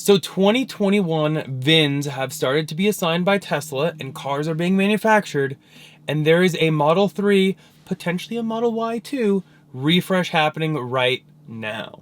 So 2021 VINs have started to be assigned by Tesla and cars are being manufactured. And there is a Model 3, potentially a Model Y too, refresh happening right now.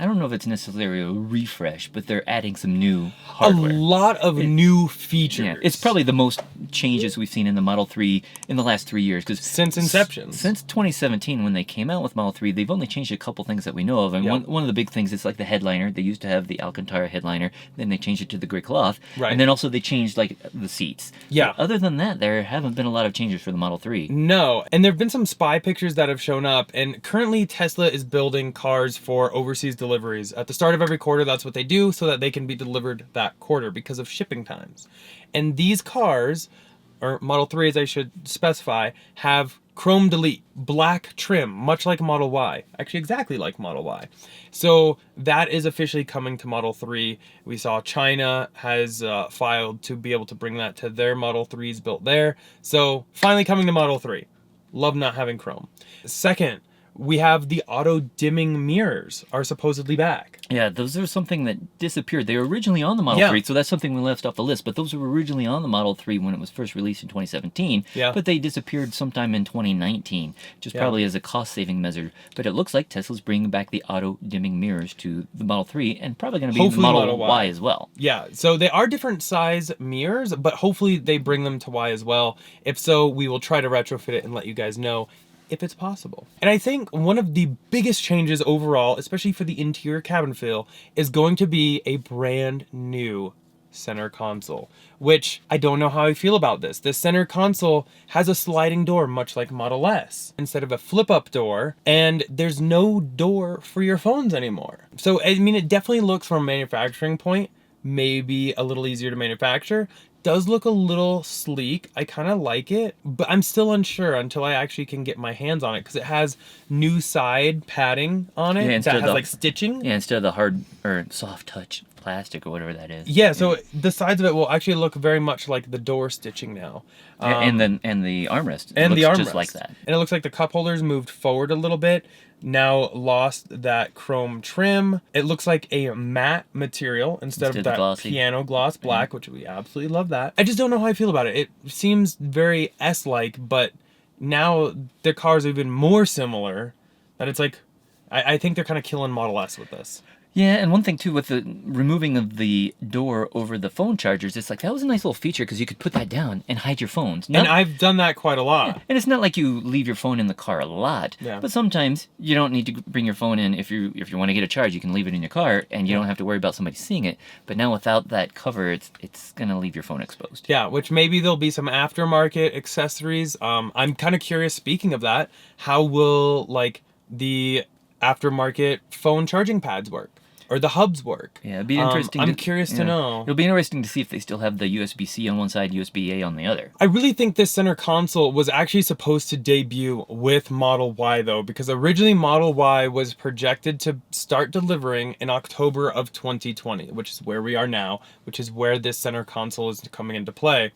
I don't know if it's necessarily a refresh, but they're adding some new A hardware. lot of new features. Yeah, it's probably the most changes we've seen in the Model 3 in the last 3 years. Cause since inception. Since 2017, when they came out with Model 3, they've only changed a couple things that we know of. And one of the big things is like the headliner. They used to have the Alcantara headliner. Then they changed it to the gray cloth. Right. And then also they changed like the seats. Yeah. But other than that, there haven't been a lot of changes for the Model 3. No. And there have been some spy pictures that have shown up. And currently Tesla is building cars for overseas deliveries. At the start of every quarter, that's what they do so that they can be delivered that quarter because of shipping times. And these cars, or Model 3s I should specify, have chrome delete, black trim, much like Model Y. Actually, exactly like Model Y. So that is officially coming to Model 3. We saw China has filed to be able to bring that to their Model 3s built there. So finally coming to Model 3. Love not having chrome. Second, we have the auto dimming mirrors are supposedly back. Yeah, those are something that disappeared. They were originally on the Model 3, so that's something we left off the list. But those were originally on the Model 3 when it was first released in 2017. Yeah. But they disappeared sometime in 2019, just probably as a cost-saving measure. But it looks like Tesla's bringing back the auto-dimming mirrors to the Model 3 and probably going to be Hopefully the Model Y as well. Yeah, so they are different size mirrors, but hopefully they bring them to Y as well. If so, we will try to retrofit it and let you guys know if it's possible. And I think one of the biggest changes overall, especially for the interior cabin feel, is going to be a brand new center console, which I don't know how I feel about this. The center console has a sliding door, much like Model S, instead of a flip-up door, and there's no door for your phones anymore. So, I mean, it definitely looks from a manufacturing point, maybe a little easier to manufacture. Does look a little sleek. I kind of like it, but I'm still unsure until I actually can get my hands on it because it has new side padding on it that has like stitching. Yeah, instead of the hard or soft touch plastic or whatever that is. Yeah, so the sides of it will actually look very much like the door stitching now. And the armrest. And the armrest. Just like that. And it looks like the cup holders moved forward a little bit. Now lost that chrome trim. It looks like a matte material instead of that glossy piano gloss black, which we absolutely love that. I just don't know how I feel about it. It seems very S-like, but now the cars are even more similar that it's like, I think they're kind of killing Model S with this. Yeah, and one thing too with the removing of the door over the phone chargers, it's like that was a nice little feature because you could put that down and hide your phones. And I've done that quite a lot. Yeah. And it's not like you leave your phone in the car a lot. Yeah. But sometimes you don't need to bring your phone in if you want to get a charge. You can leave it in your car and you don't have to worry about somebody seeing it. But now without that cover, it's gonna leave your phone exposed. Yeah, which maybe there'll be some aftermarket accessories. I'm kind of curious. Speaking of that, how will like the aftermarket phone charging pads work? Or the hubs work? Yeah, it'd be interesting. I'm curious to know. It'll be interesting to see if they still have the USB-C on one side, USB-A on the other. I really think this center console was actually supposed to debut with Model Y though, because originally Model Y was projected to start delivering in October of 2020, which is where we are now, which is where this center console is coming into play.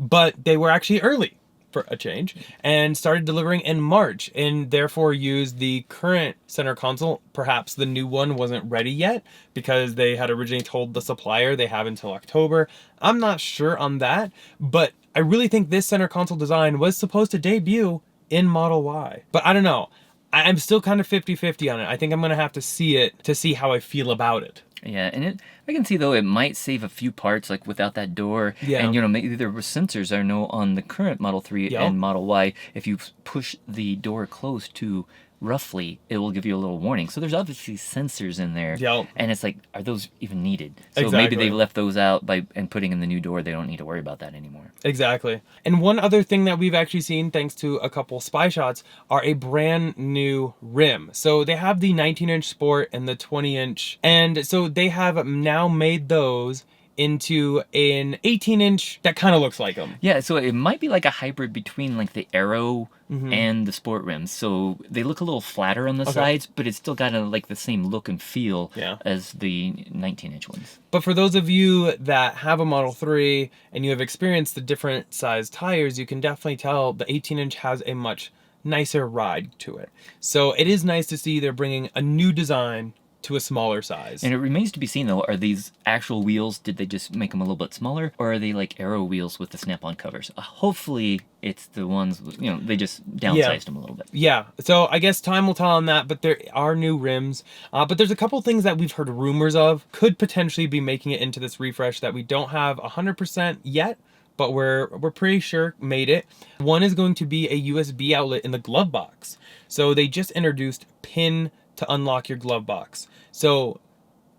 But they were actually early for a change and started delivering in March and therefore used the current center console. Perhaps the new one wasn't ready yet because they had originally told the supplier they have until October. I'm not sure on that, but I really think this center console design was supposed to debut in Model Y. But I don't know. I'm still kind of 50-50 on it. I think I'm going to have to see it to see how I feel about it. Yeah, and I can see though it might save a few parts like without that door. Yeah. And maybe there were sensors I know on the current Model 3 and Model Y. If you push the door close to roughly, it will give you a little warning. So there's obviously sensors in there. Yep. And it's like, are those even needed? So Exactly. maybe they left those out and putting in the new door. They don't need to worry about that anymore. Exactly. And one other thing that we've actually seen, thanks to a couple spy shots, are a brand new rim. So they have the 19-inch Sport and the 20-inch. And so they have now made those into an 18-inch that kind of looks like them. Yeah, so it might be like a hybrid between like the Aero and the Sport rims. So they look a little flatter on the sides, but it's still got like the same look and feel as the 19-inch ones. But for those of you that have a Model 3 and you have experienced the different size tires, you can definitely tell the 18-inch has a much nicer ride to it. So it is nice to see they're bringing a new design to a smaller size. And it remains to be seen, though, are these actual wheels, did they just make them a little bit smaller, or are they like Aero wheels with the snap-on covers? Hopefully it's the ones, they just downsized them a little bit. Yeah, so I guess time will tell on that, but there are new rims. But there's a couple things that we've heard rumors of could potentially be making it into this refresh that we don't have 100% yet, but we're pretty sure made it. One is going to be a USB outlet in the glove box. So they just introduced pin to unlock your glove box. So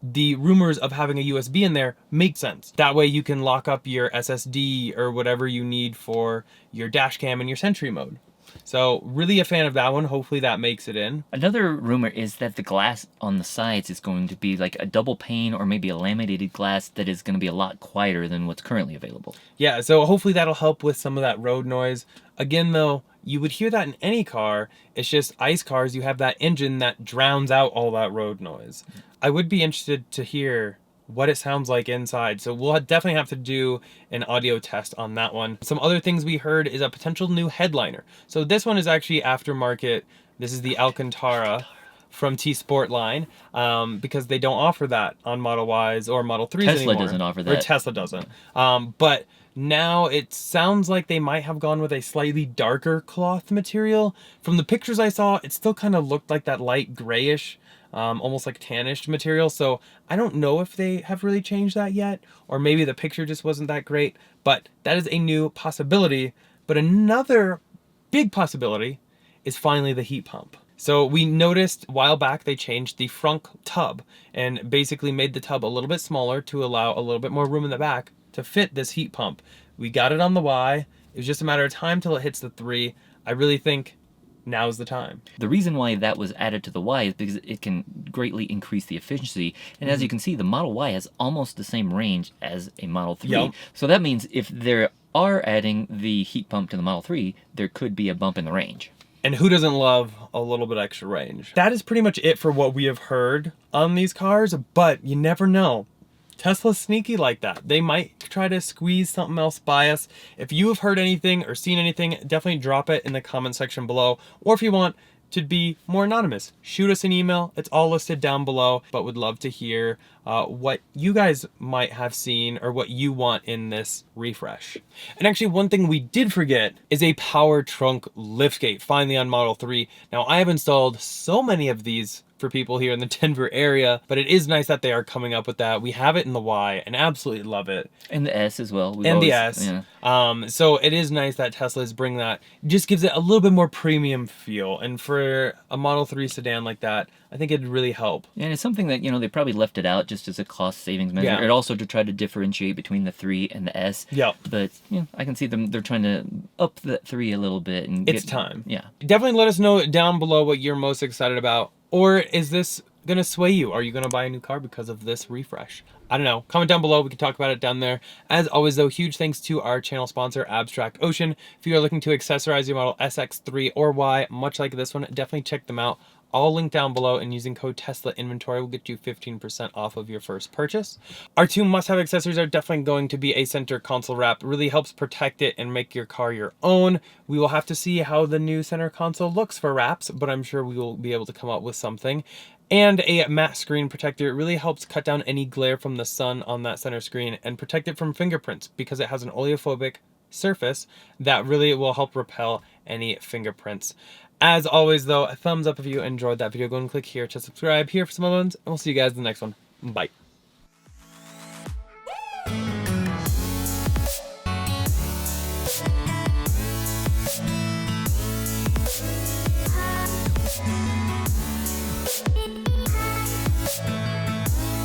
the rumors of having a USB in there make sense. That way you can lock up your SSD or whatever you need for your dash cam and your Sentry mode. So really a fan of that one. Hopefully that makes it in. Another rumor is that the glass on the sides is going to be like a double pane or maybe a laminated glass that is going to be a lot quieter than what's currently available. Yeah, so hopefully that'll help with some of that road noise. Again though, you would hear that in any car. It's just ICE cars, you have that engine that drowns out all that road noise. I would be interested to hear what it sounds like inside. So we'll definitely have to do an audio test on that one. Some other things we heard is a potential new headliner. So this one is actually aftermarket. This is the Alcantara from T-Sport line, because they don't offer that on Model Ys or Model 3s anymore. Tesla doesn't offer that. Or Tesla doesn't. But now it sounds like they might have gone with a slightly darker cloth material. From the pictures I saw, it still kind of looked like that light grayish, almost like tannish material. So I don't know if they have really changed that yet, or maybe the picture just wasn't that great, but that is a new possibility. But another big possibility is finally the heat pump. So we noticed a while back they changed the front tub and basically made the tub a little bit smaller to allow a little bit more room in the back to fit this heat pump. We got it on the Y. It was just a matter of time till it hits the 3. I really think now's the time. The reason why that was added to the Y is because it can greatly increase the efficiency. And as you can see, the Model Y has almost the same range as a Model 3. Yep. So that means if they are adding the heat pump to the Model 3, there could be a bump in the range. And who doesn't love a little bit extra range? That is pretty much it for what we have heard on these cars, but you never know. Tesla's sneaky like that. They might try to squeeze something else by us. If you have heard anything or seen anything, definitely drop it in the comment section below. Or if you want to be more anonymous, shoot us an email. It's all listed down below, but would love to hear what you guys might have seen or what you want in this refresh. And actually, one thing we did forget is a power trunk liftgate, finally on Model 3. Now, I have installed so many of these for people here in the Denver area, but it is nice that they are coming up with that. We have it in the Y and absolutely love it. And the S as well. The S. Yeah. So it is nice that Tesla is bringing that. It just gives it a little bit more premium feel. And for a Model 3 sedan like that, I think it'd really help. And it's something that, they probably left it out just as a cost savings measure. Yeah. And also to try to differentiate between the 3 and the S. Yep. But, I can see they're trying to up the 3 a little bit. And it's time. Yeah. Definitely let us know down below what you're most excited about. Or is this going to sway you? Are you going to buy a new car because of this refresh? I don't know. Comment down below. We can talk about it down there. As always, though, huge thanks to our channel sponsor, Abstract Ocean. If you are looking to accessorize your Model SX3 or Y, much like this one, definitely check them out. All linked down below, and using code Tesla Inventory will get you 15% off of your first purchase. Our 2 must-have accessories are definitely going to be a center console wrap. It really helps protect it and make your car your own. We will have to see how the new center console looks for wraps, but I'm sure we will be able to come up with something. And a matte screen protector. It really helps cut down any glare from the sun on that center screen and protect it from fingerprints because it has an oleophobic surface that really will help repel any fingerprints. As always, though, a thumbs up if you enjoyed that video. Go and click here to subscribe here for some other ones, and we'll see you guys in the next one. Bye.